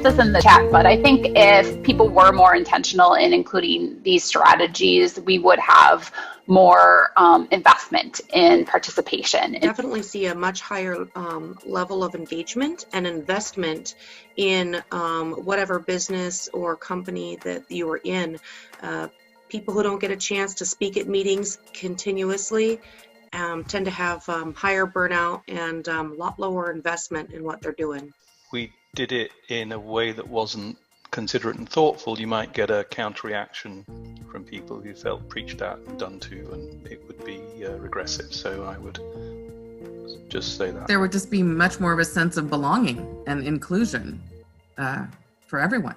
typed this in the chat, but I think if people were more intentional in including these strategies, we would have more investment in participation. Definitely see a much higher level of engagement and investment in whatever business or company that you are in. People who don't get a chance to speak at meetings continuously tend to have higher burnout and a lot lower investment in what they're doing. We did it in a way that wasn't considerate and thoughtful. You might get a counter reaction from people who felt preached at and done to, and it would be regressive. So I would just say that. There would just be much more of a sense of belonging and inclusion for everyone.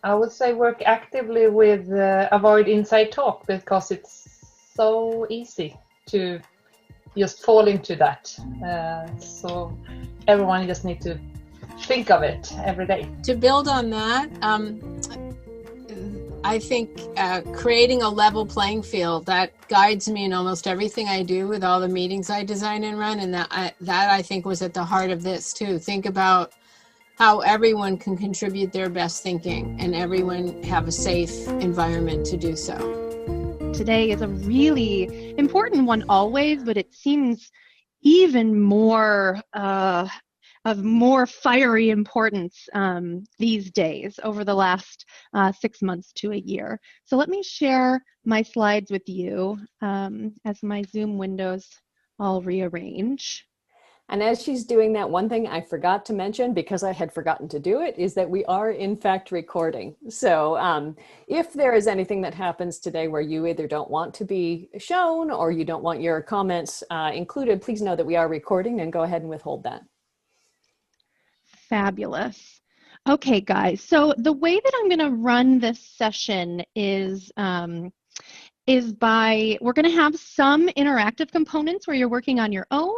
I would say work actively with avoid inside talk, because it's so easy to just fall into that. So everyone just needs to think of it every day. To build on that, I think creating a level playing field that guides me in almost everything I do with all the meetings I design and run, and that I think was at the heart of this too. Think about how everyone can contribute their best thinking and everyone have a safe environment to do so. Today is a really important one always, but it seems even more of more fiery importance these days over the last 6 months to a year. So let me share my slides with you as my Zoom windows all rearrange. And as she's doing that, one thing I forgot to mention, because I had forgotten to do it, is that we are in fact recording. So if there is anything that happens today where you either don't want to be shown or you don't want your comments included, please know that we are recording, and go ahead and withhold that. Fabulous. Okay, guys. So the way that I'm going to run this session is we're going to have some interactive components where you're working on your own.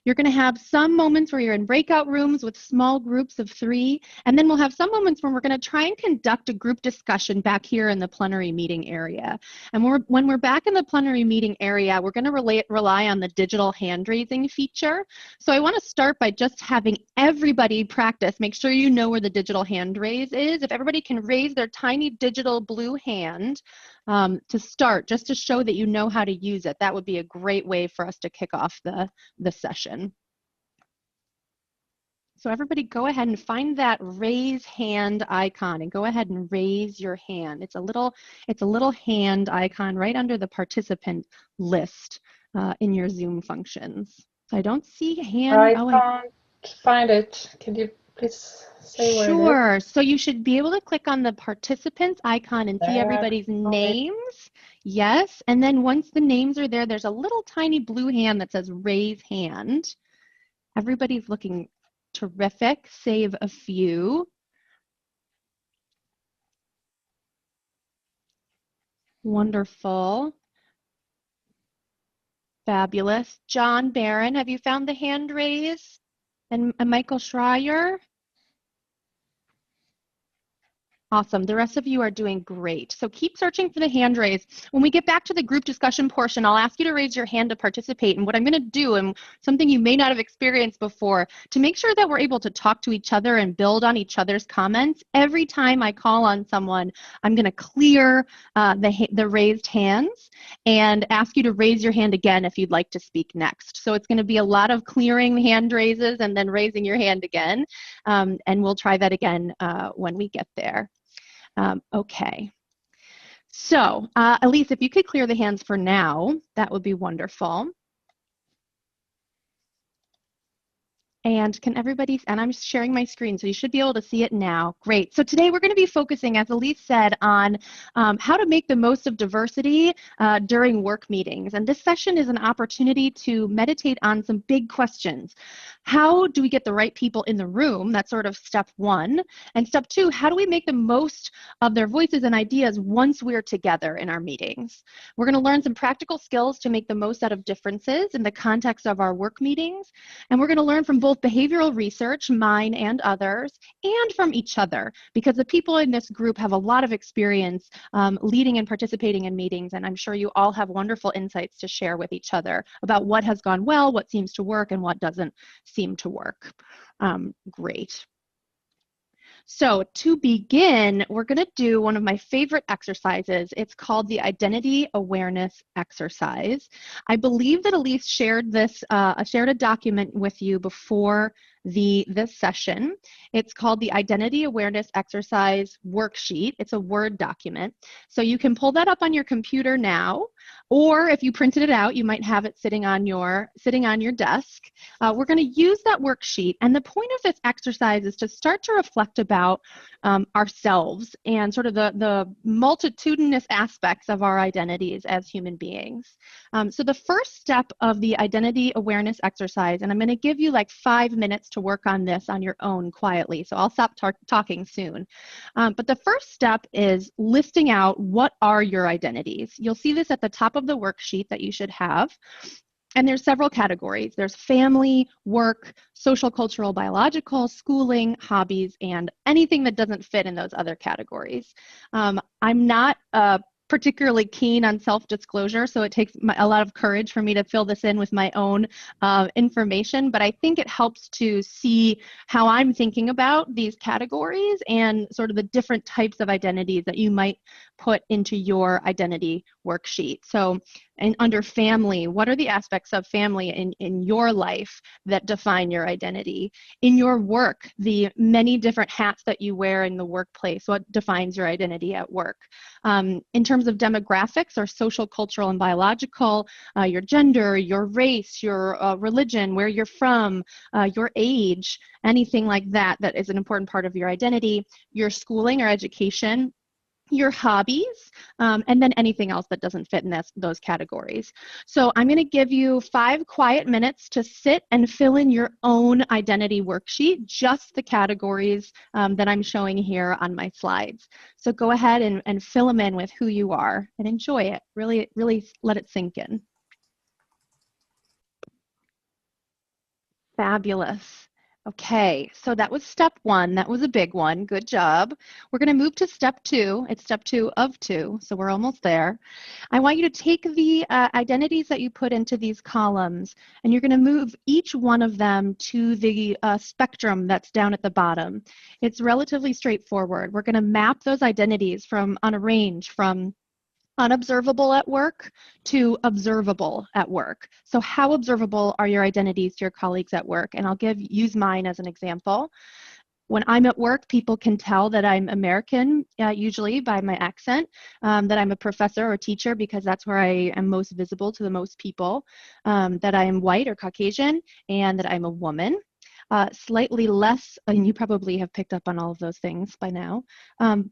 You're going to have some moments where you're in breakout rooms with small groups of 3. And then we'll have some moments where we're going to try and conduct a group discussion back here in the plenary meeting area. And when we're back in the plenary meeting area, we're going to rely on the digital hand raising feature. So I want to start by just having everybody practice. Make sure you know where the digital hand raise is. If everybody can raise their tiny digital blue hand to start, just to show that you know how to use it, that would be a great way for us to kick off the session. So everybody go ahead and find that raise hand icon and go ahead and raise your hand. It's a little hand icon right under the participant list in your Zoom functions. So I don't see a hand. I can't find it. Can you please say where it is? Sure. So you should be able to click on the participants icon and see everybody's names. Yes. And then once the names are there, there's a little tiny blue hand that says raise hand. Everybody's looking terrific, save a few. Wonderful. Fabulous. John Barron, have you found the hand raise? And Michael Schreier? Awesome. The rest of you are doing great. So keep searching for the hand raise. When we get back to the group discussion portion, I'll ask you to raise your hand to participate. And what I'm going to do, and something you may not have experienced before, to make sure that we're able to talk to each other and build on each other's comments, every time I call on someone, I'm going to clear the raised hands and ask you to raise your hand again if you'd like to speak next. So it's going to be a lot of clearing hand raises and then raising your hand again. And we'll try that again when we get there. Okay, so Elise, if you could clear the hands for now, that would be wonderful. And can everybody, and I'm sharing my screen, so you should be able to see it now. Great. So today we're going to be focusing, as Elise said, on how to make the most of diversity during work meetings. And this session is an opportunity to meditate on some big questions. How do we get the right people in the room? That's sort of step 1. And step 2, how do we make the most of their voices and ideas once we're together in our meetings? We're going to learn some practical skills to make the most out of differences in the context of our work meetings. And we're going to learn from both behavioral research, mine and others, and from each other, because the people in this group have a lot of experience leading and participating in meetings, and I'm sure you all have wonderful insights to share with each other about what has gone well, what seems to work, and what doesn't seem to work. Great. So to begin, we're going to do one of my favorite exercises. It's called the Identity Awareness Exercise. I believe that Elise shared shared a document with you before this session. It's called the Identity Awareness Exercise Worksheet. It's a Word document. So you can pull that up on your computer now, or if you printed it out, you might have it sitting on your desk. We're going to use that worksheet, and the point of this exercise is to start to reflect about ourselves and sort of the multitudinous aspects of our identities as human beings. So the first step of the Identity Awareness Exercise, and I'm going to give you like 5 minutes to work on this on your own quietly, so I'll stop talking soon. But the first step is listing out what are your identities. You'll see this at the top of the worksheet that you should have. And there's several categories. There's family, work, social, cultural, biological, schooling, hobbies, and anything that doesn't fit in those other categories. I'm not particularly keen on self-disclosure, so it takes a lot of courage for me to fill this in with my own information, but I think it helps to see how I'm thinking about these categories and sort of the different types of identities that you might put into your identity worksheet. So, and under family, what are the aspects of family in your life that define your identity? In your work, the many different hats that you wear in the workplace, what defines your identity at work? In terms of demographics or social, cultural, and biological, your gender, your race, your religion, where you're from, your age, anything like that that is an important part of your identity, your schooling or education, your hobbies, and then anything else that doesn't fit in those categories. So I'm going to give you 5 quiet minutes to sit and fill in your own identity worksheet, just the categories that I'm showing here on my slides. So go ahead and fill them in with who you are and enjoy it. Really, really let it sink in. Fabulous. Okay, so that was step 1. That was a big one. Good job. We're going to move to step 2. It's step 2 of 2, so we're almost there. I want you to take the identities that you put into these columns, and you're going to move each one of them to the spectrum that's down at the bottom. It's relatively straightforward. We're going to map those identities on a range from unobservable at work to observable at work. So how observable are your identities to your colleagues at work? And I'll use mine as an example. When I'm at work, people can tell that I'm American, usually by my accent, that I'm a professor or teacher because that's where I am most visible to the most people, that I am white or Caucasian, and that I'm a woman. Slightly less, and you probably have picked up on all of those things by now.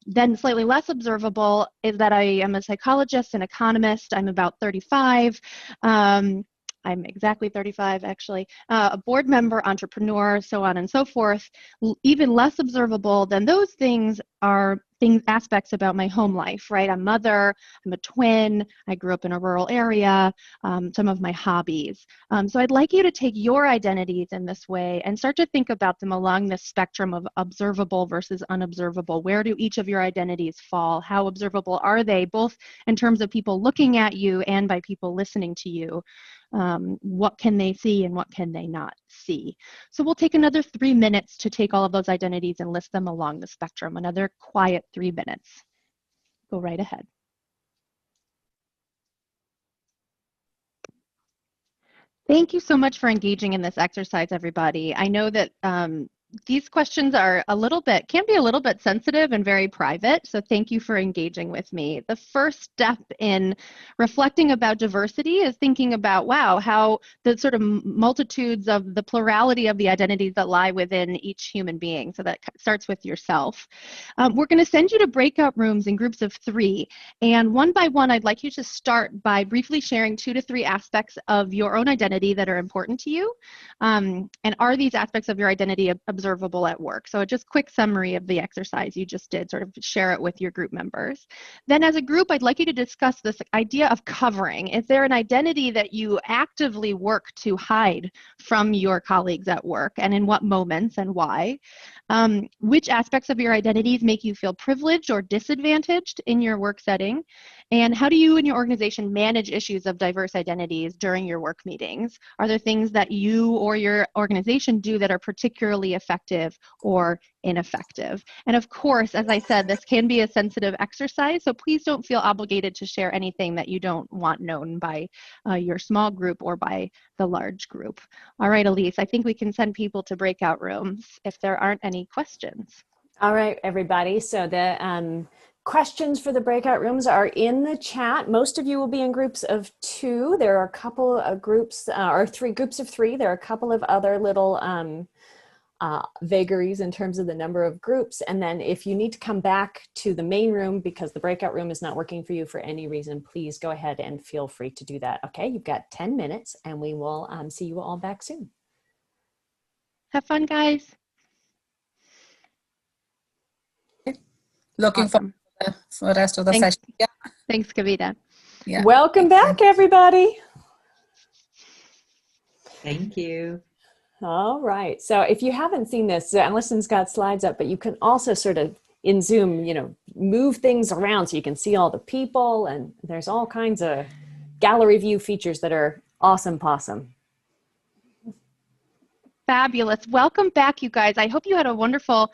Then slightly less observable is that I am a psychologist, an economist. I'm about 35. I'm exactly 35, actually. A board member, entrepreneur, so on and so forth. Even less observable than those things are aspects about my home life, right? I'm a mother, I'm a twin, I grew up in a rural area, some of my hobbies. So I'd like you to take your identities in this way and start to think about them along this spectrum of observable versus unobservable. Where do each of your identities fall? How observable are they, both in terms of people looking at you and by people listening to you? What can they see and what can they not see? So we'll take another 3 minutes to take all of those identities and list them along the spectrum. Another quiet 3 minutes. Go right ahead. Thank you so much for engaging in this exercise, everybody. I know that these questions are can be a little bit sensitive and very private, so thank you for engaging with me. The first step in reflecting about diversity is thinking about, wow, how the sort of multitudes of the plurality of the identities that lie within each human being. So that starts with yourself. We're going to send you to breakout rooms in groups of 3, and one by one, I'd like you to start by briefly sharing 2 to 3 aspects of your own identity that are important to you, and are these aspects of your identity observable at work? So just quick summary of the exercise you just did, sort of share it with your group members. Then as a group, I'd like you to discuss this idea of covering. Is there an identity that you actively work to hide from your colleagues at work, and in what moments and why? Which aspects of your identities make you feel privileged or disadvantaged in your work setting? And how do you and your organization manage issues of diverse identities during your work meetings? Are there things that you or your organization do that are particularly effective effective or ineffective. And of course, as I said, this can be a sensitive exercise, so please don't feel obligated to share anything that you don't want known by your small group or by the large group. All right, Elise, I think we can send people to breakout rooms if there aren't any questions. All right, everybody. So the questions for the breakout rooms are in the chat. Most of you will be in groups of 2. There are a couple of groups, or 3 groups of 3. There are a couple of other little vagaries in terms of the number of groups. And then if you need to come back to the main room because the breakout room is not working for you for any reason, please go ahead and feel free to do that. Okay, you've got 10 minutes and we will see you all back soon. Have fun, guys. Looking Awesome. for the rest of the Thanks. session. Yeah. Thanks, Kavita. Yeah. Welcome back, everybody. Thank you. All right. So if you haven't seen this, Alison's got slides up, but you can also sort of in Zoom, you know, move things around so you can see all the people, and there's all kinds of gallery view features that are awesome possum. Fabulous. Welcome back, you guys. I hope you had a wonderful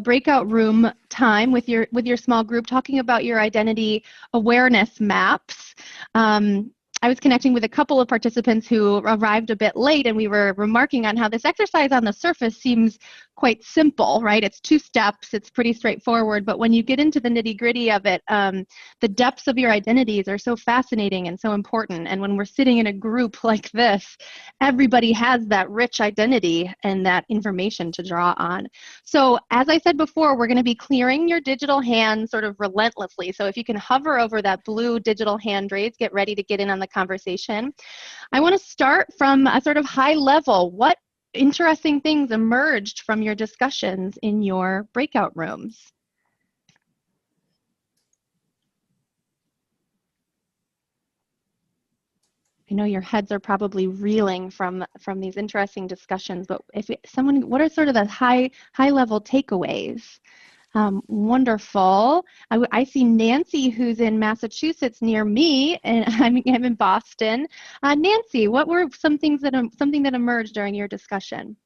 breakout room time with your small group talking about your identity awareness maps. I was connecting with a couple of participants who arrived a bit late, and we were remarking on how this exercise on the surface seems quite simple, right? It's 2 steps, it's pretty straightforward, but when you get into the nitty-gritty of it, the depths of your identities are so fascinating and so important. And when we're sitting in a group like this, everybody has that rich identity and that information to draw on. So as I said before, we're going to be clearing your digital hands sort of relentlessly. So if you can hover over that blue digital hand raise, get ready to get in on the conversation. I want to start from a sort of high level. What interesting things emerged from your discussions in your breakout rooms? I know your heads are probably reeling from these interesting discussions, but what are sort of the high level takeaways? Wonderful. I see Nancy, who's in Massachusetts near me, and I'm in Boston. Nancy, what were something that emerged during your discussion?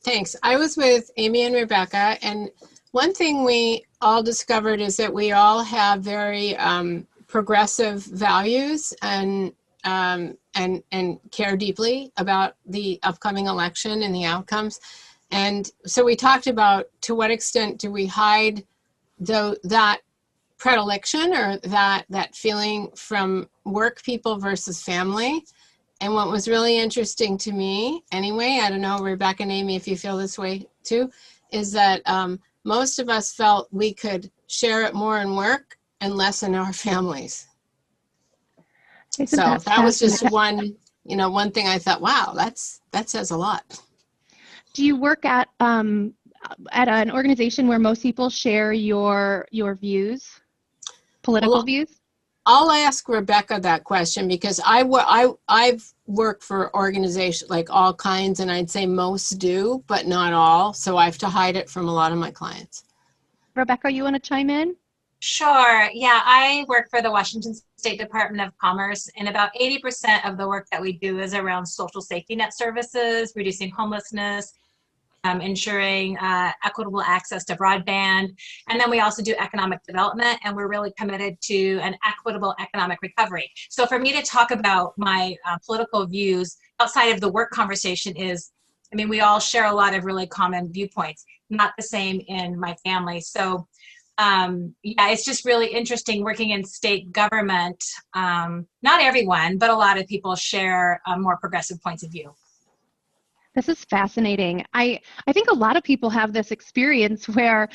Thanks. I was with Amy and Rebecca, and one thing we all discovered is that we all have very progressive values and care deeply about the upcoming election and the outcomes. And so we talked about to what extent do we hide that predilection or that feeling from work people versus family. And what was really interesting to me, anyway, I don't know, Rebecca and Amy, if you feel this way too, is that most of us felt we could share it more in work and less in our families. So that was just one thing I thought, wow, that says a lot. Do you work at an organization where most people share your views, political views? I'll ask Rebecca that question because I've worked for organizations like all kinds, and I'd say most do, but not all. So I have to hide it from a lot of my clients. Rebecca, you want to chime in? Sure. Yeah, I work for the Washington State Department of Commerce, and about 80% of the work that we do is around social safety net services, reducing homelessness, ensuring equitable access to broadband. And then we also do economic development, and we're really committed to an equitable economic recovery. So for me to talk about my political views outside of the work conversation is, I mean, we all share a lot of really common viewpoints, not the same in my family. So yeah, it's just really interesting working in state government. Not everyone, but a lot of people share more progressive points of view. This is fascinating. I think a lot of people have this experience where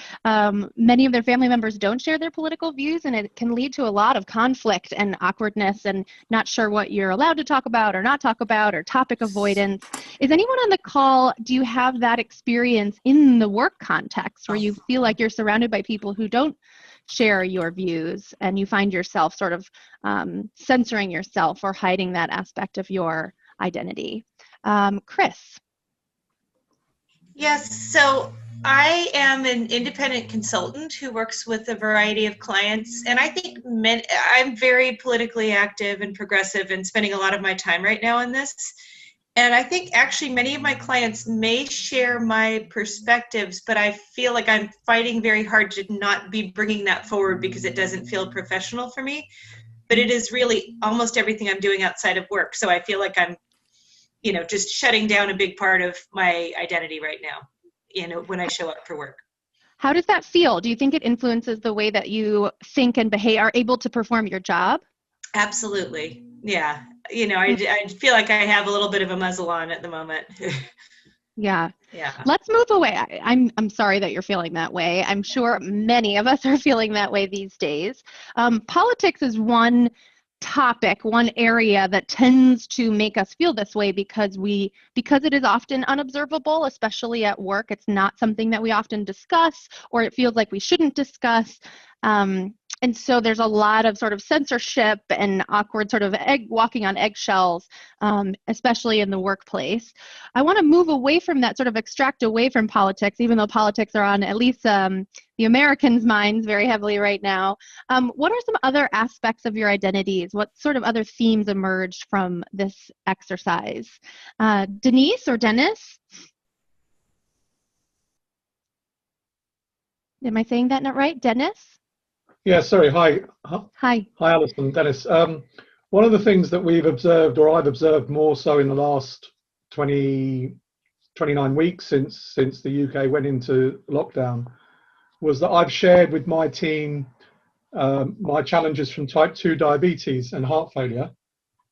many of their family members don't share their political views, and it can lead to a lot of conflict and awkwardness and not sure what you're allowed to talk about or not talk about, or topic avoidance. Is anyone on the call, do you have that experience in the work context where you feel like you're surrounded by people who don't share your views and you find yourself sort of censoring yourself or hiding that aspect of your identity? Chris. Yes, so I am an independent consultant who works with a variety of clients, and I think I'm very politically active and progressive and spending a lot of my time right now on this. And I think actually many of my clients may share my perspectives, but I feel like I'm fighting very hard to not be bringing that forward because it doesn't feel professional for me. But it is really almost everything I'm doing outside of work. So I feel like I'm, just shutting down a big part of my identity right now, when I show up for work. How does that feel? Do you think it influences the way that you think and behave, are able to perform your job? Absolutely. Yeah. I feel like I have a little bit of a muzzle on at the moment. Yeah. Yeah. Let's move away. I'm sorry that you're feeling that way. I'm sure many of us are feeling that way these days. Politics is one topic, one area that tends to make us feel this way because it is often unobservable, especially at work. It's not something that we often discuss, or it feels like we shouldn't discuss. And so there's a lot of sort of censorship and awkward sort of walking on eggshells, especially in the workplace. I want to move away from that, sort of extract away from politics, even though politics are on at least the Americans' minds very heavily right now. What are some other aspects of your identities? What sort of other themes emerged from this exercise? Denise or Dennis? Am I saying that not right? Dennis? Yeah, sorry. Hi. Hi. Hi, Alison, Dennis. One of the things that we've observed, or I've observed more so in the last 29 weeks since the UK went into lockdown, was that I've shared with my team my challenges from type 2 diabetes and heart failure,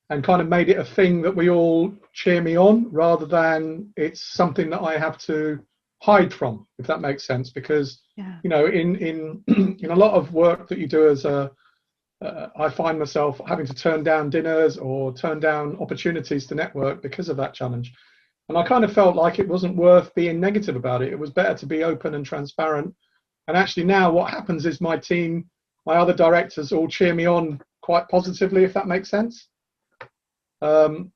and kind of made it a thing that we all cheer me on rather than it's something that I have to hide from, if that makes sense. Because in a lot of work that you do as I find myself having to turn down dinners or turn down opportunities to network because of that challenge. And I kind of felt like it wasn't worth being negative about it. It was better to be open and transparent. And actually now what happens is my team, my other directors all cheer me on quite positively, if that makes sense. They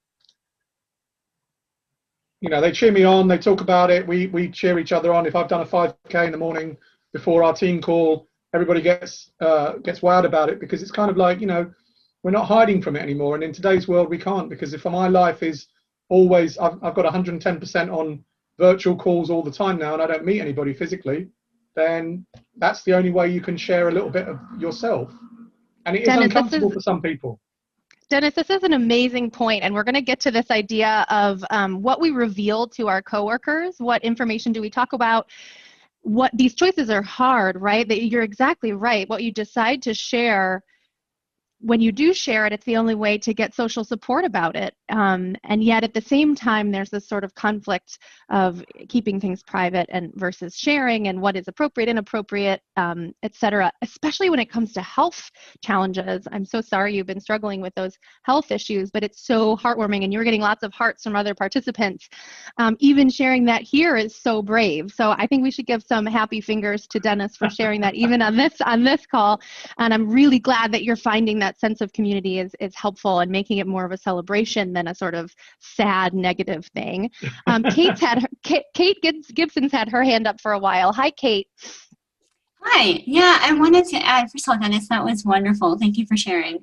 cheer me on, they talk about it, we cheer each other on. If I've done a 5K in the morning before our team call, everybody gets wowed about it, because it's kind of like, we're not hiding from it anymore. And in today's world, we can't, because if my life is always, I've got 110% on virtual calls all the time now, and I don't meet anybody physically, then that's the only way you can share a little bit of yourself. And it is uncomfortable for some people. Dennis, this is an amazing point, and we're going to get to this idea of what we reveal to our coworkers. What information do we talk about? What these choices are hard, right? That you're exactly right. What you decide to share, when you do share it, it's the only way to get social support about it. And yet at the same time, there's this sort of conflict of keeping things private and versus sharing, and what is appropriate, inappropriate, et cetera, especially when it comes to health challenges. I'm so sorry you've been struggling with those health issues, but it's so heartwarming, and you're getting lots of hearts from other participants. Even sharing that here is so brave. So I think we should give some happy fingers to Dennis for sharing that even on this call. And I'm really glad that you're finding that sense of community is helpful and making it more of a celebration than a sort of sad, negative thing. Kate Gibson's had her hand up for a while. Hi, Kate. Hi. Yeah, I wanted to add, first of all, Dennis, that was wonderful. Thank you for sharing.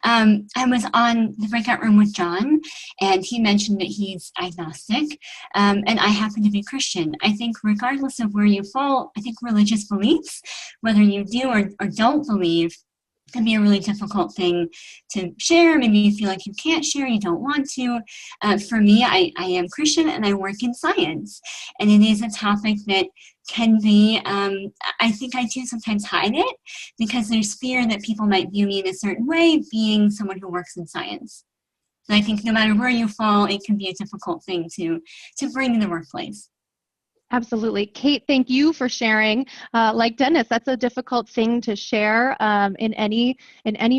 I was on the breakout room with John, and he mentioned that he's agnostic, and I happen to be Christian. I think regardless of where you fall, I think religious beliefs, whether you do or don't believe, can be a really difficult thing to share. Maybe you feel like you can't share, you don't want to. For me, I am Christian and I work in science. And it is a topic that can be, I think I do sometimes hide it because there's fear that people might view me in a certain way, being someone who works in science. So I think no matter where you fall, it can be a difficult thing to bring in the workplace. Absolutely. Kate, thank you for sharing. Like Dennis, that's a difficult thing to share in any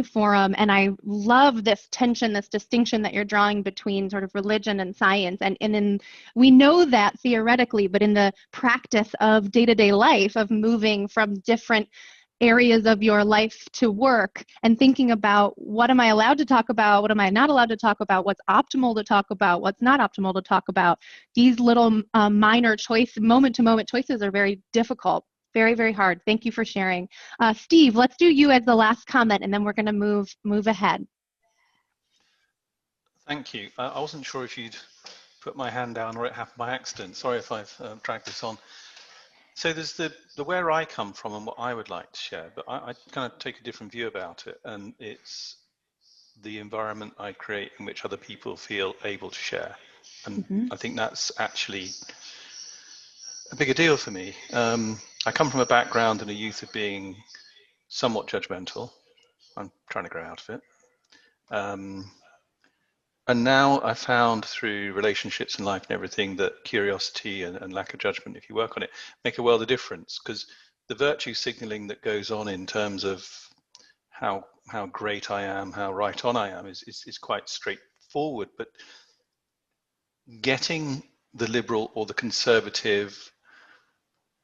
forum. And I love this tension, this distinction that you're drawing between sort of religion and science. And we know that theoretically, but in the practice of day-to-day life, of moving from different areas of your life to work and thinking about what am I allowed to talk about, what am I not allowed to talk about, what's optimal to talk about, what's not optimal to talk about. These little minor moment-to-moment choices are very difficult, very, very hard. Thank you for sharing. Steve, let's do you as the last comment, and then we're going to move ahead. Thank you. I wasn't sure if you'd put my hand down, or it happened by accident. Sorry if I've dragged this on. So there's the where I come from and what I would like to share, but I kind of take a different view about it, and it's the environment I create in which other people feel able to share. And I think that's actually a bigger deal for me. I come from a background in a youth of being somewhat judgmental. I'm trying to grow out of it. And now I found through relationships in life and everything that curiosity and lack of judgment, if you work on it, make a world of difference, because the virtue signaling that goes on in terms of how great I am, how right on I am is quite straightforward. But getting the liberal or the conservative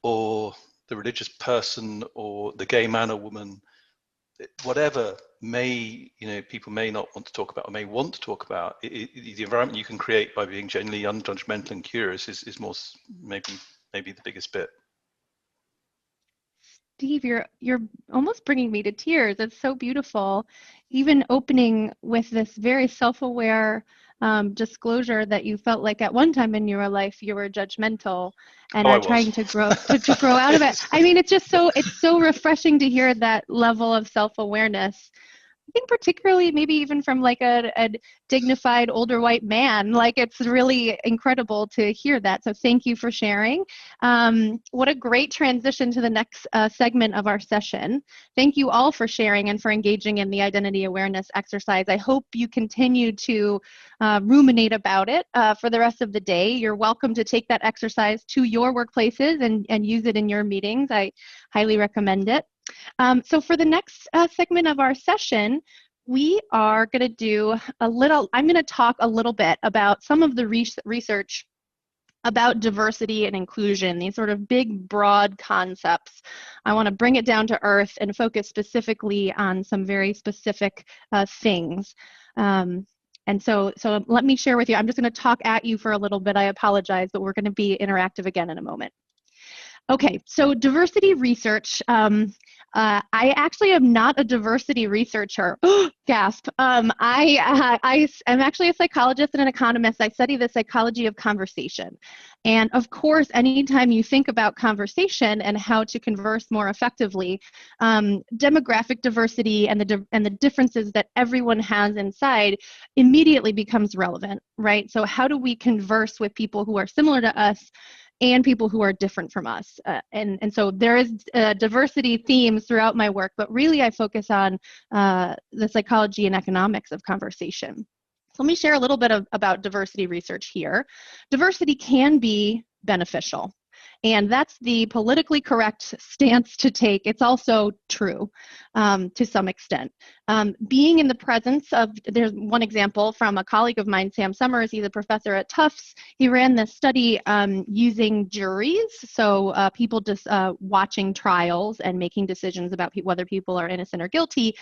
or the religious person or the gay man or woman, whatever people may not want to talk about or may want to talk about, the environment you can create by being genuinely unjudgmental and curious is more maybe the biggest bit. Steve, you're almost bringing me to tears. It's so beautiful. Even opening with this very self-aware disclosure that you felt like at one time in your life you were judgmental and are trying to grow out of it. I mean, it's so refreshing to hear that level of self-awareness. I think particularly maybe even from like a dignified older white man, like it's really incredible to hear that. So thank you for sharing. What a great transition to the next segment of our session. Thank you all for sharing and for engaging in the identity awareness exercise. I hope you continue to ruminate about it for the rest of the day. You're welcome to take that exercise to your workplaces and use it in your meetings. I highly recommend it. So for the next segment of our session, we are going to do I'm going to talk a little bit about some of the research about diversity and inclusion, these sort of big, broad concepts. I want to bring it down to earth and focus specifically on some very specific things. And so let me share with you. I'm just going to talk at you for a little bit. I apologize, but we're going to be interactive again in a moment. Okay, so diversity research. I actually am not a diversity researcher. Gasp. I am actually a psychologist and an economist. I study the psychology of conversation. And of course, anytime you think about conversation and how to converse more effectively, demographic diversity and the differences that everyone has inside immediately becomes relevant, right? So how do we converse with people who are similar to us and people who are different from us. And so there is diversity themes throughout my work, but really I focus on the psychology and economics of conversation. So let me share a little bit about diversity research here. Diversity can be beneficial. And that's the politically correct stance to take. It's also true to some extent. Being in the presence of, there's one example from a colleague of mine, Sam Summers. He's a professor at Tufts. He ran this study using juries, so people just watching trials and making decisions about whether people are innocent or guilty.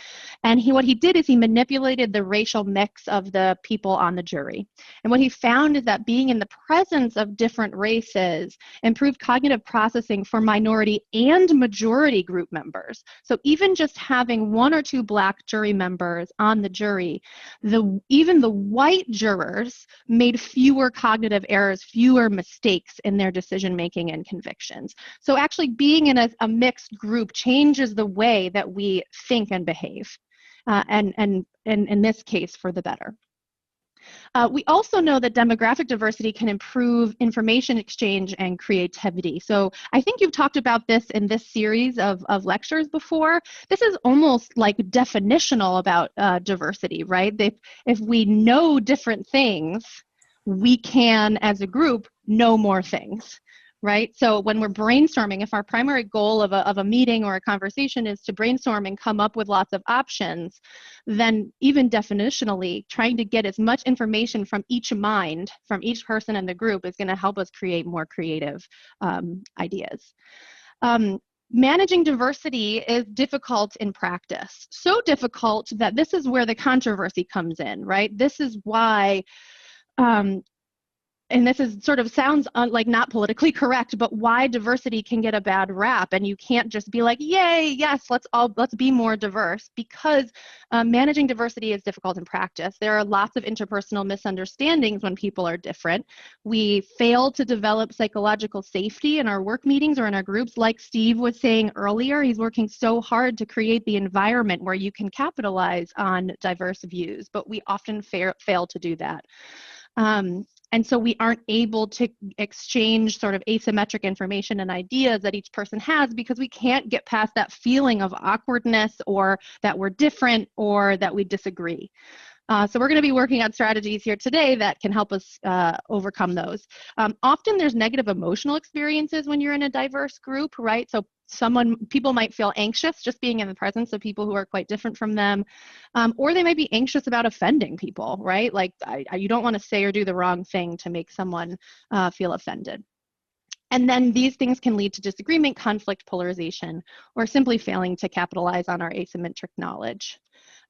And what he did is he manipulated the racial mix of the people on the jury. And what he found is that being in the presence of different races improved cognitive processing for minority and majority group members. So even just having one or two Black jury members on the jury, even the white jurors made fewer cognitive errors, fewer mistakes in their decision making and convictions. So actually being in a mixed group changes the way that we think and behave, and in this case for the better. We also know that demographic diversity can improve information exchange and creativity. So I think you've talked about this in this series of lectures before. This is almost like definitional about diversity, right? If we know different things, we can, as a group, know more things. Right? So when we're brainstorming, if our primary goal of a meeting or a conversation is to brainstorm and come up with lots of options, then even definitionally, trying to get as much information from each mind, from each person in the group is going to help us create more creative ideas. Managing diversity is difficult in practice. So difficult that this is where the controversy comes in, right? This is why and this is sort of sounds like not politically correct, but why diversity can get a bad rap, and you can't just be like, yay, yes, let's be more diverse, because managing diversity is difficult in practice. There are lots of interpersonal misunderstandings when people are different. We fail to develop psychological safety in our work meetings or in our groups. Like Steve was saying earlier, he's working so hard to create the environment where you can capitalize on diverse views, but we often fail to do that. And so we aren't able to exchange sort of asymmetric information and ideas that each person has, because we can't get past that feeling of awkwardness, or that we're different, or that we disagree. So we're going to be working on strategies here today that can help us overcome those. Often there's negative emotional experiences when you're in a diverse group, right? So people might feel anxious just being in the presence of people who are quite different from them, or they might be anxious about offending people, right? Like you don't want to say or do the wrong thing to make someone feel offended. And then these things can lead to disagreement, conflict, polarization, or simply failing to capitalize on our asymmetric knowledge.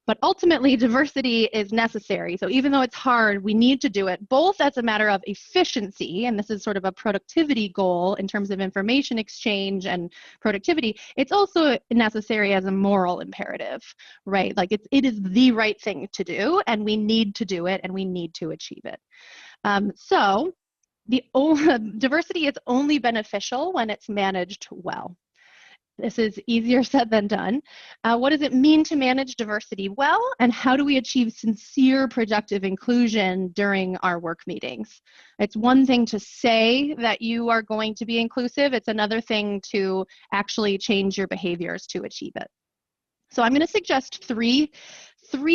But ultimately, diversity is necessary. So even though it's hard, we need to do it, both as a matter of efficiency, and this is sort of a productivity goal in terms of information exchange and productivity. It's also necessary as a moral imperative, right? Like it is the right thing to do, and we need to do it, and we need to achieve it. So diversity is only beneficial when it's managed well. This is easier said than done. What does it mean to manage diversity well, and how do we achieve sincere productive inclusion during our work meetings? It's one thing to say that you are going to be inclusive. It's another thing to actually change your behaviors to achieve it. So I'm going to suggest three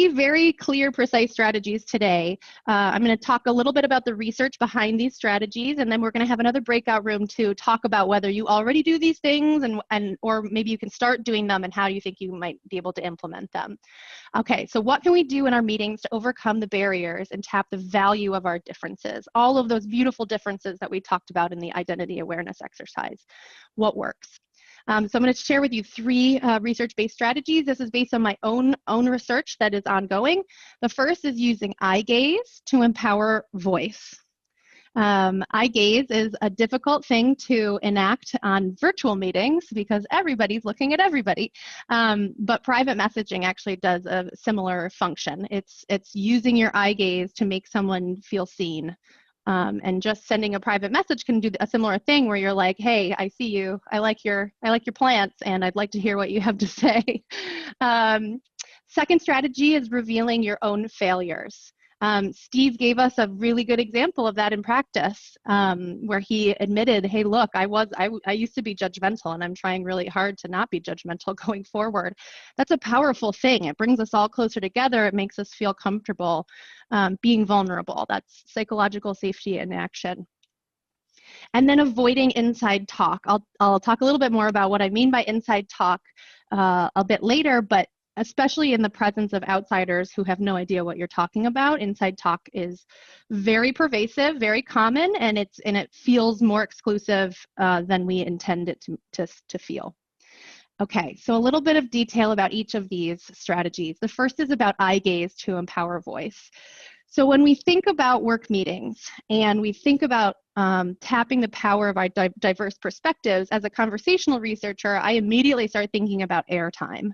very clear, precise strategies today. I'm going to talk a little bit about the research behind these strategies, and then we're going to have another breakout room to talk about whether you already do these things, or maybe you can start doing them, and how you think you might be able to implement them. Okay, so what can we do in our meetings to overcome the barriers and tap the value of our differences? All of those beautiful differences that we talked about in the identity awareness exercise. What works? So I'm going to share with you three research-based strategies. This is based on my own research that is ongoing. The first is using eye gaze to empower voice. Eye gaze is a difficult thing to enact on virtual meetings because everybody's looking at everybody. But private messaging actually does a similar function. It's using your eye gaze to make someone feel seen. And just sending a private message can do a similar thing, where you're like, hey, I see you. I like your plants, and I'd like to hear what you have to say. Second strategy is revealing your own failures. Steve gave us a really good example of that in practice, where he admitted, hey, look, I used to be judgmental, and I'm trying really hard to not be judgmental going forward. That's a powerful thing. It brings us all closer together. It makes us feel comfortable being vulnerable. That's psychological safety in action. And then avoiding inside talk. I'll talk a little bit more about what I mean by inside talk a bit later, but especially in the presence of outsiders who have no idea what you're talking about, inside talk is very pervasive, very common, and it feels more exclusive than we intend it to feel. Okay, so a little bit of detail about each of these strategies. The first is about eye gaze to empower voice. So when we think about work meetings and we think about tapping the power of our diverse perspectives, as a conversational researcher, I immediately start thinking about airtime.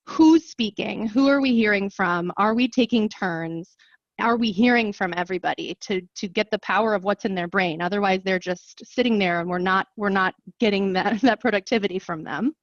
Who's speaking? Who are we hearing from? Are we taking turns? Are we hearing from everybody to get the power of what's in their brain? Otherwise, they're just sitting there, and we're not getting that productivity from them.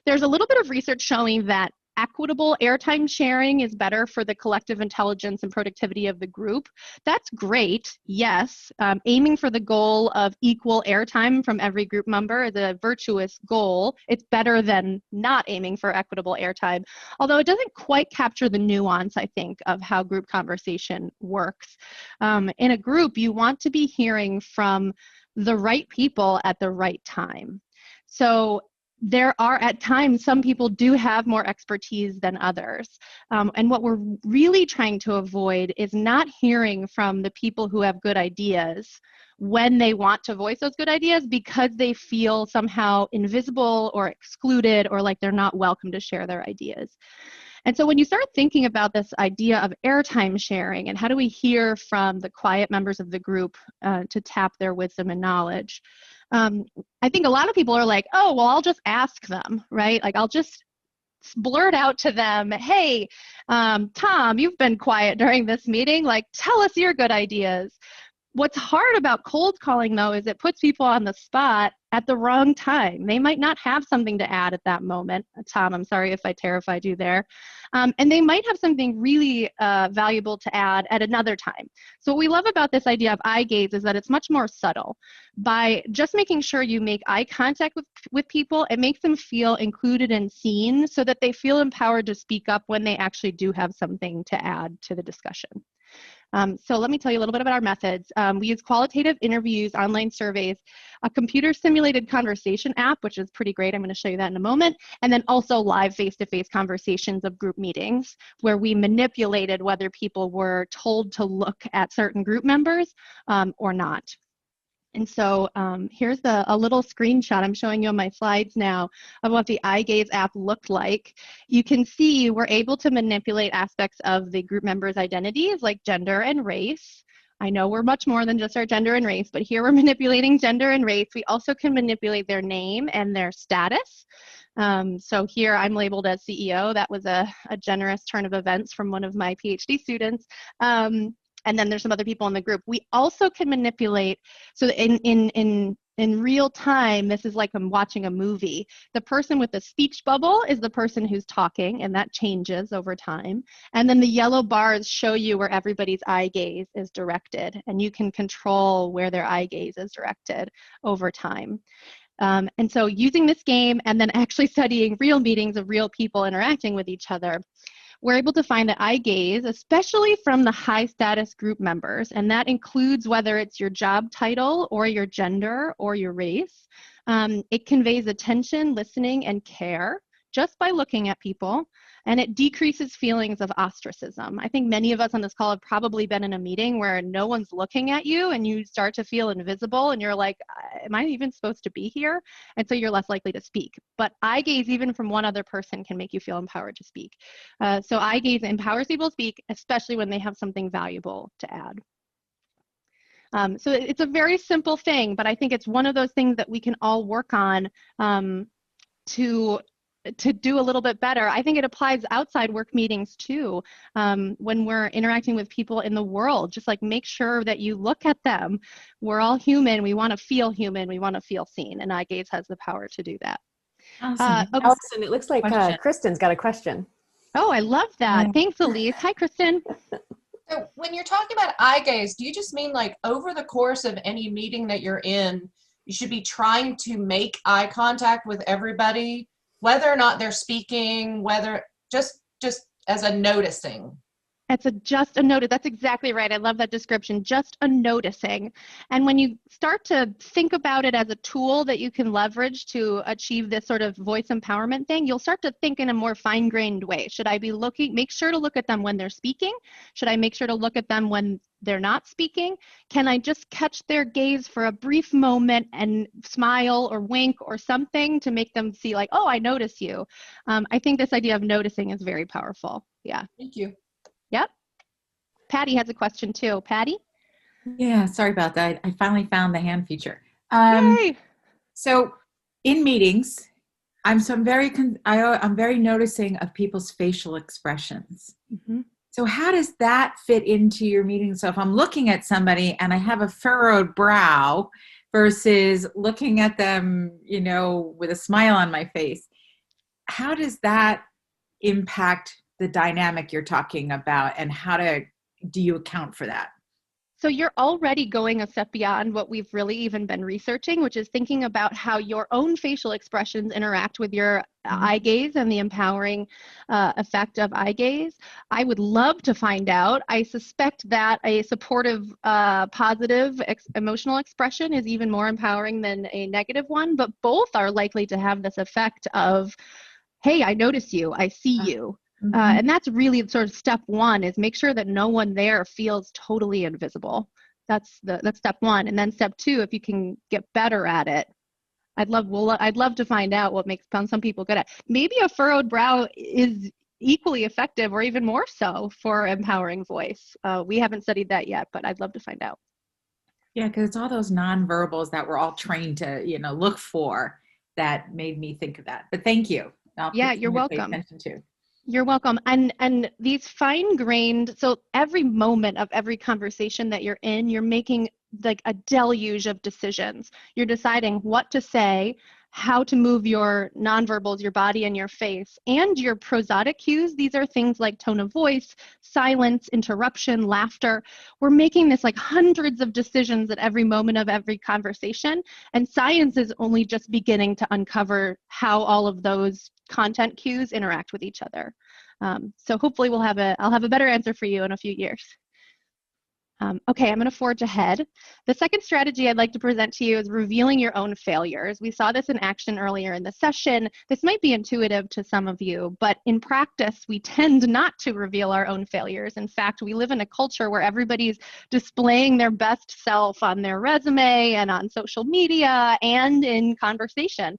There's a little bit of research showing that equitable airtime sharing is better for the collective intelligence and productivity of the group. That's great, yes. Aiming for the goal of equal airtime from every group member is a virtuous goal. It's better than not aiming for equitable airtime, although it doesn't quite capture the nuance, I think, of how group conversation works. In a group, you want to be hearing from the right people at the right time. So there are at times some people do have more expertise than others. And what we're really trying to avoid is not hearing from the people who have good ideas when they want to voice those good ideas, because they feel somehow invisible or excluded, or like they're not welcome to share their ideas. And so when you start thinking about this idea of airtime sharing and how do we hear from the quiet members of the group to tap their wisdom and knowledge, I think a lot of people are like, oh, well, I'll just ask them, right? Like I'll just blurt out to them, hey, Tom, you've been quiet during this meeting. Like, tell us your good ideas. What's hard about cold calling, though, is it puts people on the spot at the wrong time. They might not have something to add at that moment. Tom, I'm sorry if I terrified you there. And they might have something really valuable to add at another time. So what we love about this idea of eye gaze is that it's much more subtle. By just making sure you make eye contact with people, it makes them feel included and seen so that they feel empowered to speak up when they actually do have something to add to the discussion. So let me tell you a little bit about our methods. We use qualitative interviews, online surveys, a computer simulated conversation app, which is pretty great. I'm going to show you that in a moment. And then also live face-to-face conversations of group meetings where we manipulated whether people were told to look at certain group members or not. And so here's a little screenshot I'm showing you on my slides now of what the eye gaze app looked like. You can see we're able to manipulate aspects of the group members' identities like gender and race. I know we're much more than just our gender and race, but here we're manipulating gender and race. We also can manipulate their name and their status. So here I'm labeled as CEO. That was a generous turn of events from one of my PhD students. And then there's some other people in the group. We also can manipulate, so in real time, this is like I'm watching a movie. The person with the speech bubble is the person who's talking, and that changes over time. And then the yellow bars show you where everybody's eye gaze is directed, and you can control where their eye gaze is directed over time. And so using this game and then actually studying real meetings of real people interacting with each other, we're able to find that eye gaze, especially from the high status group members, and that includes whether it's your job title or your gender or your race. It conveys attention, listening, and care just by looking at people, and it decreases feelings of ostracism. I think many of us on this call have probably been in a meeting where no one's looking at you and you start to feel invisible and you're like, am I even supposed to be here? And so you're less likely to speak. But eye gaze, even from one other person, can make you feel empowered to speak. So eye gaze empowers people to speak, especially when they have something valuable to add. So it's a very simple thing, but I think it's one of those things that we can all work on to do a little bit better. I think it applies outside work meetings too. When we're interacting with people in the world, just like make sure that you look at them. We're all human. We want to feel human. We want to feel seen. And eye gaze has the power to do that. Alison, it looks like Kristen's got a question. Oh, I love that. Thanks, Elise. Hi, Kristen. So when you're talking about eye gaze, do you just mean like over the course of any meeting that you're in, you should be trying to make eye contact with everybody, whether or not they're speaking, whether just as a noticing? It's just a notice. That's exactly right. I love that description. Just a noticing. And when you start to think about it as a tool that you can leverage to achieve this sort of voice empowerment thing, you'll start to think in a more fine-grained way. Should I be make sure to look at them when they're speaking? Should I make sure to look at them when they're not speaking? Can I just catch their gaze for a brief moment and smile or wink or something to make them see like, oh, I notice you. I think this idea of noticing is very powerful. Yeah. Thank you. Yep. Patty has a question too. Patty? Yeah, sorry about that. I finally found the hand feature. Yay! So in meetings, I'm very noticing of people's facial expressions. Mm-hmm. So how does that fit into your meeting? So if I'm looking at somebody and I have a furrowed brow versus looking at them, with a smile on my face, how does that impact the dynamic you're talking about, and how do you account for that? So you're already going a step beyond what we've really even been researching, which is thinking about how your own facial expressions interact with your eye gaze and the empowering effect of eye gaze. I would love to find out. I suspect that a supportive, positive emotional expression is even more empowering than a negative one, but both are likely to have this effect of, hey, I notice you, I see you. And that's really sort of step one, is make sure that no one there feels totally invisible. That's step one. And then step two, if you can get better at it, I'd love to find out what makes some people good at. Maybe a furrowed brow is equally effective or even more so for empowering voice. We haven't studied that yet, but I'd love to find out. Yeah, because it's all those nonverbals that we're all trained to, look for that made me think of that. But thank you. Yeah, you're welcome. Pay attention to. You're welcome. And these fine-grained, so every moment of every conversation that you're in, you're making like a deluge of decisions. You're deciding what to say, how to move your nonverbals, your body and your face, and your prosodic cues. These are things like tone of voice, silence, interruption, laughter. We're making this like hundreds of decisions at every moment of every conversation, and science is only just beginning to uncover how all of those content cues interact with each other. So hopefully I'll have a better answer for you in a few years. Okay, I'm going to forge ahead. The second strategy I'd like to present to you is revealing your own failures. We saw this in action earlier in the session. This might be intuitive to some of you, but in practice, we tend not to reveal our own failures. In fact, we live in a culture where everybody's displaying their best self on their resume and on social media and in conversation.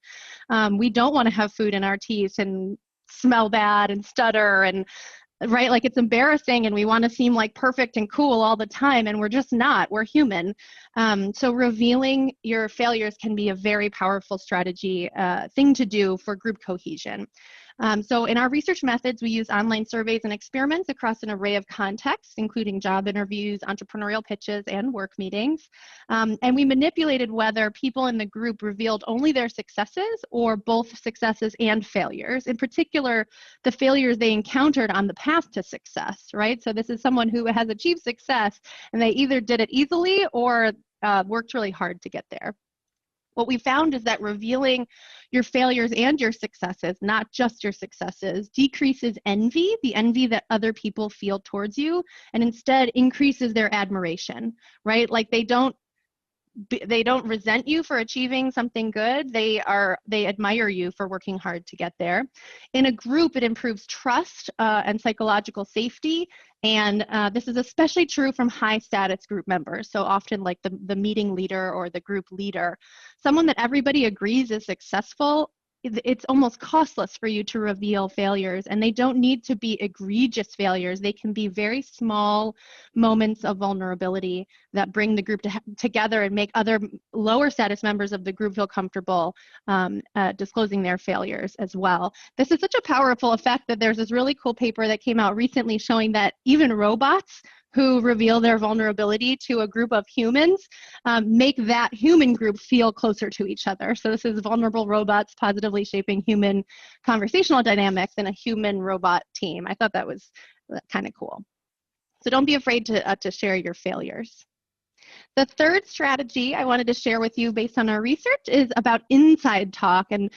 We don't want to have food in our teeth and smell bad and stutter and right? Like it's embarrassing and we want to seem like perfect and cool all the time, and we're just not. We're human. So revealing your failures can be a very powerful strategy thing to do for group cohesion. So in our research methods, we use online surveys and experiments across an array of contexts, including job interviews, entrepreneurial pitches, and work meetings. And we manipulated whether people in the group revealed only their successes or both successes and failures. In particular, the failures they encountered on the path to success, right? So this is someone who has achieved success, and they either did it easily or worked really hard to get there. What we found is that revealing your failures and your successes, not just your successes, decreases envy, the envy that other people feel towards you, and instead increases their admiration, right? Like they don't resent you for achieving something good. They admire you for working hard to get there. In a group, it improves trust and psychological safety. And this is especially true from high status group members. So often like the meeting leader or the group leader, someone that everybody agrees is successful. It's almost costless for you to reveal failures, and they don't need to be egregious failures. They can be very small moments of vulnerability that bring the group together and make other lower status members of the group feel comfortable disclosing their failures as well. This is such a powerful effect that there's this really cool paper that came out recently showing that even robots who reveal their vulnerability to a group of humans make that human group feel closer to each other. So this is vulnerable robots positively shaping human conversational dynamics in a human-robot team. I thought that was kind of cool. So don't be afraid to share your failures. The third strategy I wanted to share with you based on our research is about inside talk. And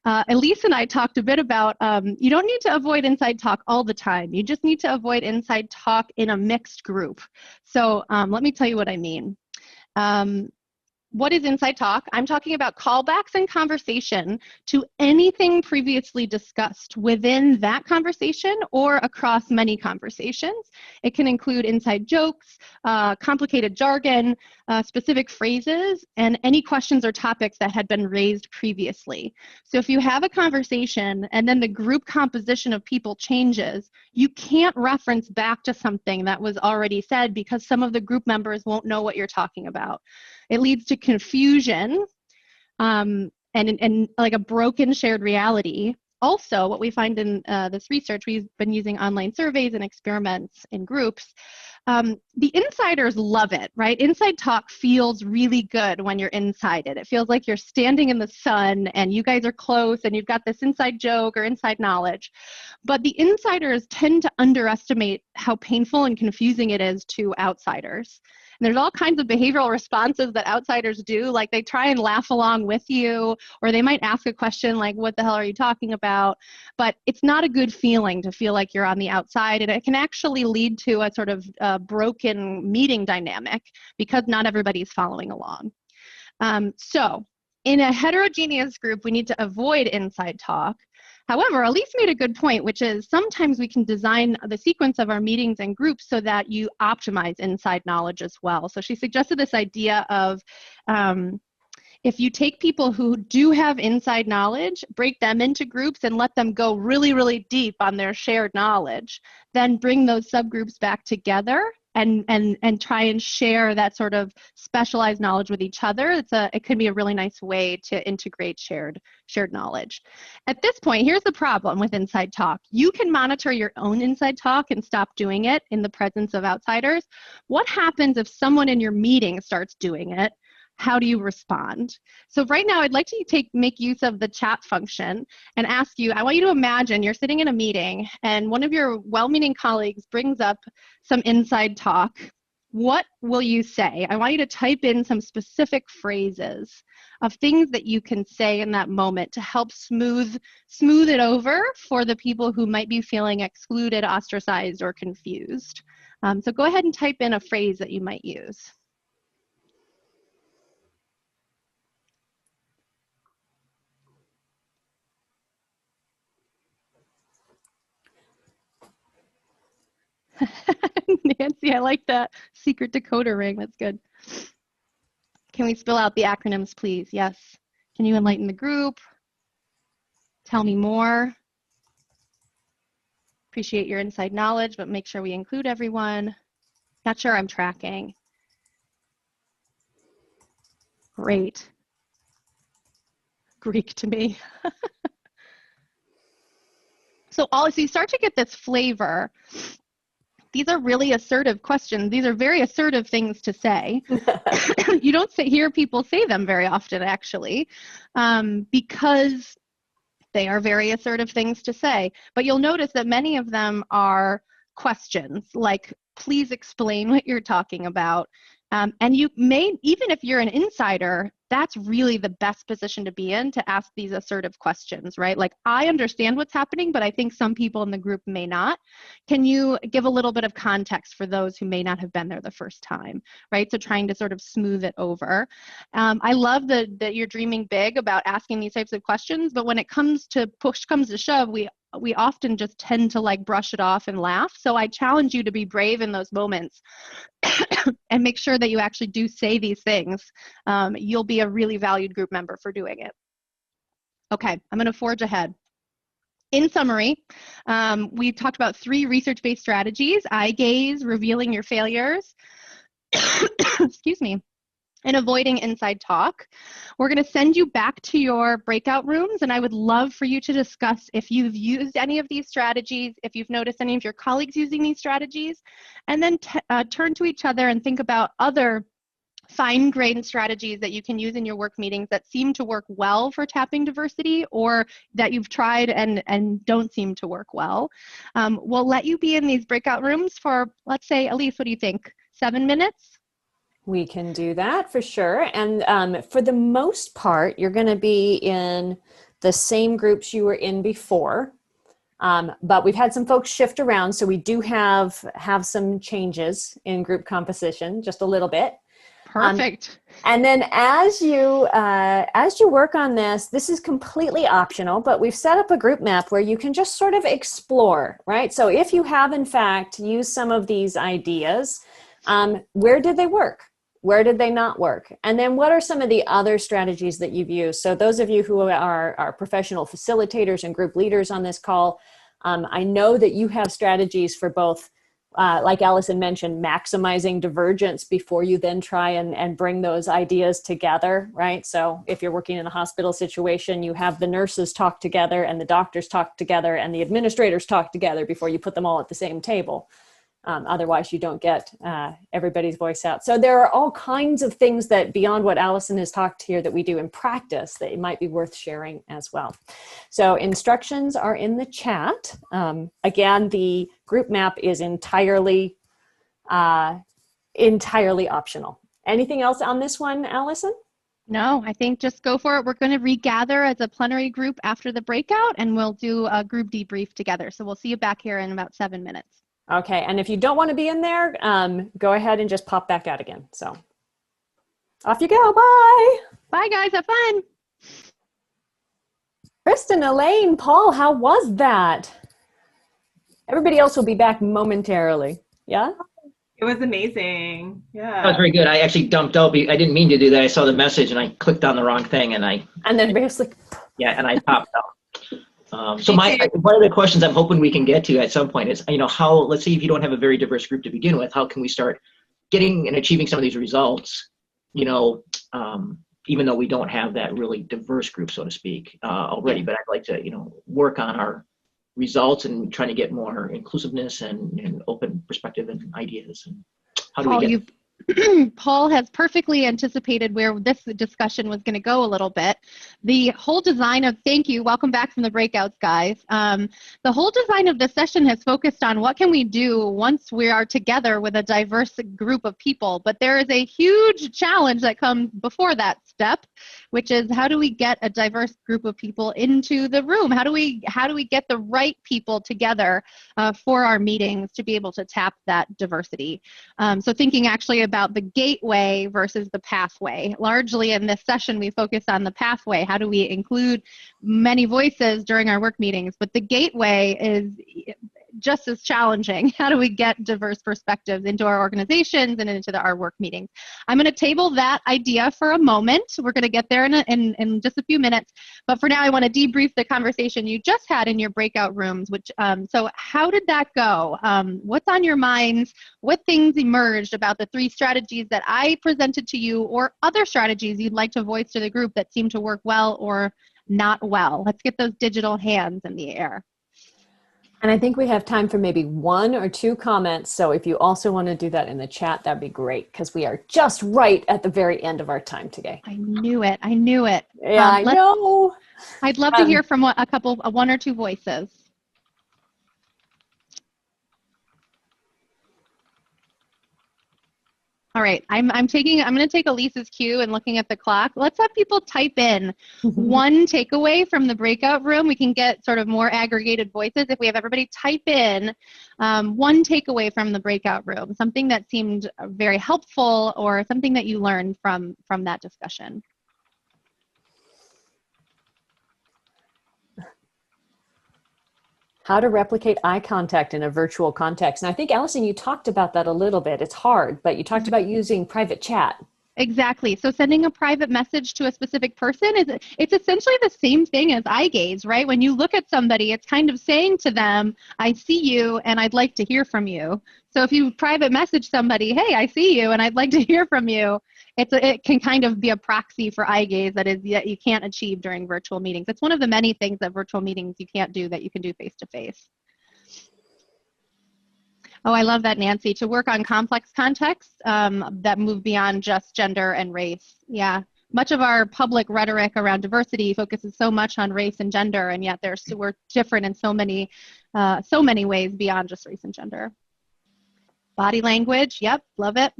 Elise and I talked a bit about you don't need to avoid inside talk all the time. You just need to avoid inside talk in a mixed group. So let me tell you what I mean. What is inside talk? I'm talking about callbacks and conversation to anything previously discussed within that conversation or across many conversations. It can include inside jokes, complicated jargon, specific phrases, and any questions or topics that had been raised previously. So if you have a conversation and then the group composition of people changes, you can't reference back to something that was already said because some of the group members won't know what you're talking about. It leads to confusion and like a broken shared reality. Also, what we find in this research, we've been using online surveys and experiments in groups. The insiders love it, right? Inside talk feels really good when you're inside it. It feels like you're standing in the sun and you guys are close and you've got this inside joke or inside knowledge. But the insiders tend to underestimate how painful and confusing it is to outsiders. And there's all kinds of behavioral responses that outsiders do, like they try and laugh along with you, or they might ask a question like, what the hell are you talking about? But it's not a good feeling to feel like you're on the outside, and it can actually lead to a sort of broken meeting dynamic because not everybody's following along. So in a heterogeneous group, we need to avoid inside talk. However, Elise made a good point, which is sometimes we can design the sequence of our meetings and groups so that you optimize inside knowledge as well. So she suggested this idea of If you take people who do have inside knowledge, break them into groups and let them go really, really deep on their shared knowledge, then bring those subgroups back together and try and share that sort of specialized knowledge with each other. It can be a really nice way to integrate shared knowledge. At this point, here's the problem with inside talk. You can monitor your own inside talk and stop doing it in the presence of outsiders. What happens if someone in your meeting starts doing it? How do you respond? So right now, I'd like to make use of the chat function and ask you, I want you to imagine you're sitting in a meeting and one of your well-meaning colleagues brings up some inside talk. What will you say? I want you to type in some specific phrases of things that you can say in that moment to help smooth it over for the people who might be feeling excluded, ostracized, or confused. So go ahead and type in a phrase that you might use. Nancy, I like that secret decoder ring. That's good. Can we spell out the acronyms, please? Yes. Can you enlighten the group? Tell me more. Appreciate your inside knowledge, but make sure we include everyone. Not sure I'm tracking. Great. Greek to me. So you start to get this flavor. These are really assertive questions. These are very assertive things to say. You don't hear people say them very often, actually, because they are very assertive things to say. But you'll notice that many of them are questions, like, please explain what you're talking about. And you may, even if you're an insider, that's really the best position to be in to ask these assertive questions, right? Like, I understand what's happening, but I think some people in the group may not. Can you give a little bit of context for those who may not have been there the first time, right? So trying to sort of smooth it over. I love that you're dreaming big about asking these types of questions, but when it comes to push comes to shove, we often just tend to like brush it off and laugh. So I challenge you to be brave in those moments and make sure that you actually do say these things. You'll be a really valued group member for doing it. Okay, I'm going to forge ahead. In summary, we talked about 3 research-based strategies: eye gaze, revealing your failures, excuse me, and avoiding inside talk. We're going to send you back to your breakout rooms, and I would love for you to discuss if you've used any of these strategies, if you've noticed any of your colleagues using these strategies, and then turn to each other and think about other fine-grained strategies that you can use in your work meetings that seem to work well for tapping diversity, or that you've tried and don't seem to work well. We'll let you be in these breakout rooms for, let's say, Elise, what do you think, 7 minutes? We can do that for sure. And for the most part, you're going to be in the same groups you were in before. But we've had some folks shift around, so we do have some changes in group composition, just a little bit. Perfect. And then as you work on this is completely optional, but we've set up a group map where you can just sort of explore, right? So if you have in fact used some of these ideas, where did they work? Where did they not work? And then what are some of the other strategies that you've used? So those of you who are professional facilitators and group leaders on this call, I know that you have strategies for both, like Alison mentioned, maximizing divergence before you then try and bring those ideas together, right? So if you're working in a hospital situation, you have the nurses talk together and the doctors talk together and the administrators talk together before you put them all at the same table. Otherwise, you don't get everybody's voice out. So there are all kinds of things that beyond what Alison has talked here that we do in practice that it might be worth sharing as well. So instructions are in the chat. Again, the group map is entirely optional. Anything else on this one, Alison? No, I think just go for it. We're going to regather as a plenary group after the breakout, and we'll do a group debrief together. So we'll see you back here in about 7 minutes. Okay, and if you don't want to be in there, go ahead and just pop back out again. So off you go. Bye. Bye, guys. Have fun. Kristen, Elaine, Paul, how was that? Everybody else will be back momentarily. Yeah? It was amazing. That was Yeah. very good. I actually dumped out. I didn't mean to do that. I saw the message and I clicked on the wrong thing and then basically, yeah, and I popped out. So one of the questions I'm hoping we can get to at some point is, how, let's say if you don't have a very diverse group to begin with, how can we start getting and achieving some of these results, even though we don't have that really diverse group, so to speak, already, but I'd like to, work on our results and trying to get more inclusiveness and open perspective and ideas. And how do we get Paul has perfectly anticipated where this discussion was going to go a little bit. The whole design of, thank you, welcome back from the breakouts, guys. The whole design of this session has focused on what can we do once we are together with a diverse group of people. But there is a huge challenge that comes before that step, which is how do we get a diverse group of people into the room? How do we get the right people together for our meetings to be able to tap that diversity? So thinking actually about the gateway versus the pathway. Largely in this session, we focus on the pathway. How do we include many voices during our work meetings? But the gateway is just as challenging. How do we get diverse perspectives into our organizations and into our work meetings? I'm going to table that idea for a moment. We're going to get there in just a few minutes. But for now, I want to debrief the conversation you just had in your breakout rooms. So how did that go? What's on your minds? What things emerged about the 3 strategies that I presented to you, or other strategies you'd like to voice to the group that seem to work well or not well? Let's get those digital hands in the air. And I think we have time for maybe 1 or 2 comments. So if you also want to do that in the chat, that'd be great, because we are just right at the very end of our time today. I knew it. I knew it. Yeah, I know. I'd love to hear from 1 or 2 voices. All right, I'm going to take Elise's cue and looking at the clock. Let's have people type in 1 takeaway from the breakout room. We can get sort of more aggregated voices if we have everybody type in 1 takeaway from the breakout room, something that seemed very helpful or something that you learned from that discussion. How to replicate eye contact in a virtual context. And I think, Alison, you talked about that a little bit. It's hard, but you talked about using private chat. Exactly. So sending a private message to a specific person it's essentially the same thing as eye gaze, right? When you look at somebody, it's kind of saying to them, I see you and I'd like to hear from you. So if you private message somebody, hey, I see you and I'd like to hear from you, it can kind of be a proxy for eye gaze that you can't achieve during virtual meetings. It's one of the many things that virtual meetings you can't do that you can do face-to-face. Oh, I love that, Nancy. To work on complex contexts that move beyond just gender and race. Yeah, much of our public rhetoric around diversity focuses so much on race and gender, and yet we're different in so many ways beyond just race and gender. Body language, yep, love it.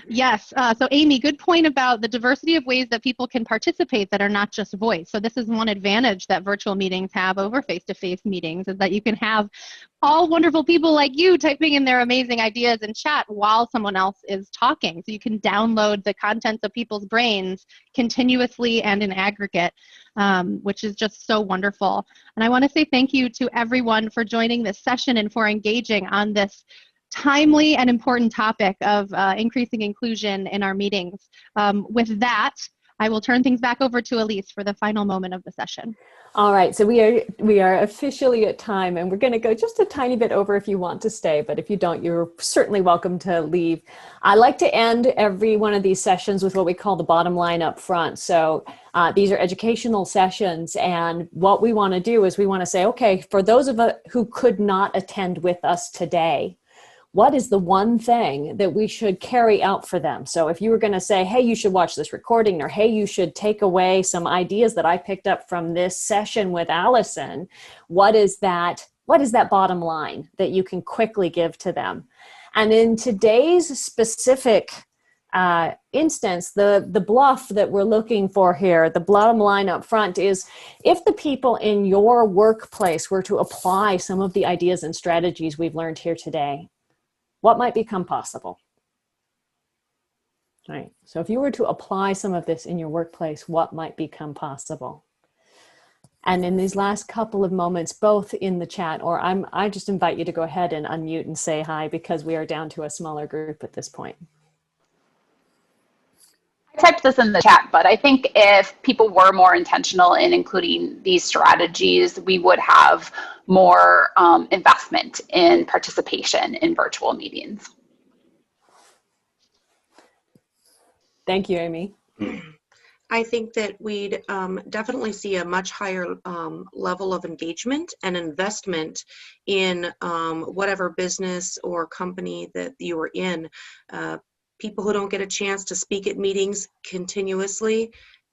Yes, so Amy, good point about the diversity of ways that people can participate that are not just voice. So this is one advantage that virtual meetings have over face-to-face meetings, is that you can have all wonderful people like you typing in their amazing ideas in chat while someone else is talking. So you can download the contents of people's brains continuously and in aggregate, which is just so wonderful. And I want to say thank you to everyone for joining this session and for engaging on this timely and important topic of increasing inclusion in our meetings. With that, I will turn things back over to Elise for the final moment of the session. All right, so we are officially at time, and we're going to go just a tiny bit over if you want to stay, but if you don't, you're certainly welcome to leave. I like to end every one of these sessions with what we call the bottom line up front. So these are educational sessions, and what we want to do is we want to say, okay, for those of us who could not attend with us today, what is the one thing that we should carry out for them? So if you were going to say, hey, you should watch this recording, or hey, you should take away some ideas that I picked up from this session with Alison, what is that bottom line that you can quickly give to them? And in today's specific instance, the bluff that we're looking for here, the bottom line up front, is if the people in your workplace were to apply some of the ideas and strategies we've learned here today, what might become possible? All right, so if you were to apply some of this in your workplace, what might become possible? And in these last couple of moments, both in the chat, or I just invite you to go ahead and unmute and say hi, because we are down to a smaller group at this point. I typed this in the chat, but I think if people were more intentional in including these strategies, we would have more investment in participation in virtual meetings. Thank you, Amy. I think that we'd definitely see a much higher level of engagement and investment in whatever business or company that you are in. People who don't get a chance to speak at meetings continuously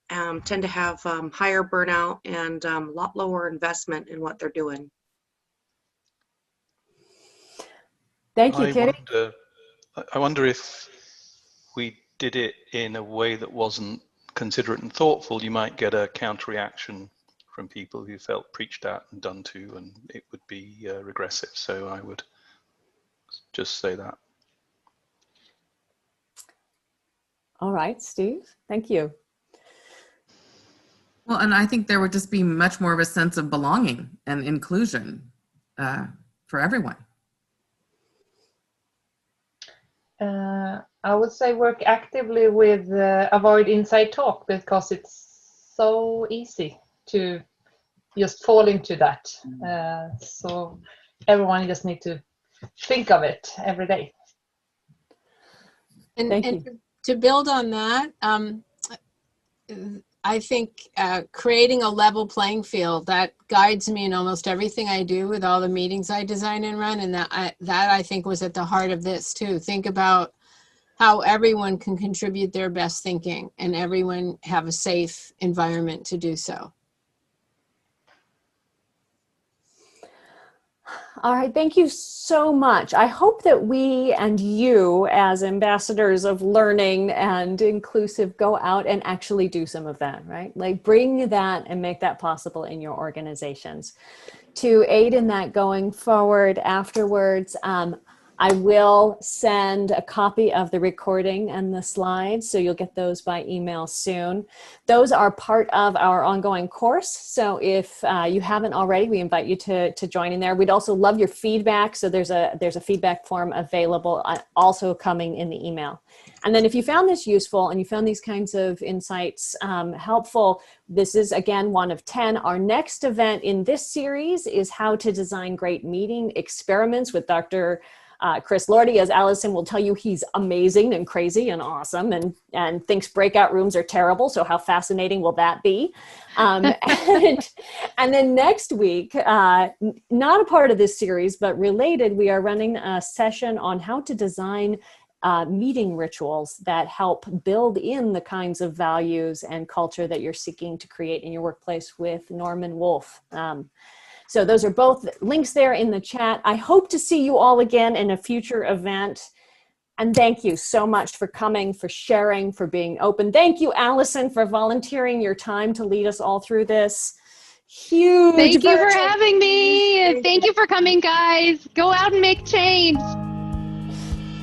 tend to have higher burnout and a lot lower investment in what they're doing. Thank you, Kitty. I wonder if we did it in a way that wasn't considerate and thoughtful, you might get a counter reaction from people who felt preached at and done to, and it would be regressive. So I would just say that. All right, Steve, thank you. Well, and I think there would just be much more of a sense of belonging and inclusion for everyone. I would say work actively with avoid inside talk, because it's so easy to just fall into that. So everyone just need to think of it every day. And to build on that, I think creating a level playing field that guides me in almost everything I do with all the meetings I design and run, and that I think was at the heart of this too. Think about how everyone can contribute their best thinking and everyone have a safe environment to do so. All right, thank you so much. I hope that we and you, as ambassadors of learning and inclusive, go out and actually do some of that, right? Like bring that and make that possible in your organizations. To aid in that going forward afterwards, I will send a copy of the recording and the slides, so you'll get those by email soon. Those are part of our ongoing course, so if you haven't already, we invite you to join in there. We'd also love your feedback, so there's a feedback form available, also coming in the email. And then if you found this useful and you found these kinds of insights helpful, this is again one of 10. Our next event in this series is how to design great meeting experiments with Dr. Chris Lordy. As Alison will tell you, he's amazing and crazy and awesome and thinks breakout rooms are terrible. So how fascinating will that be? And then next week, not a part of this series, but related, we are running a session on how to design meeting rituals that help build in the kinds of values and culture that you're seeking to create in your workplace with Norman Wolfe. So those are both links there in the chat. I hope to see you all again in a future event. And thank you so much for coming, for sharing, for being open. Thank you, Alison, for volunteering your time to lead us all through this. Huge. Thank you for having me. Thank you for coming, guys. Go out and make change.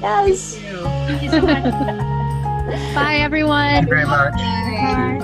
Yes. Thank you so much. Bye, everyone. Thank you very much. Bye.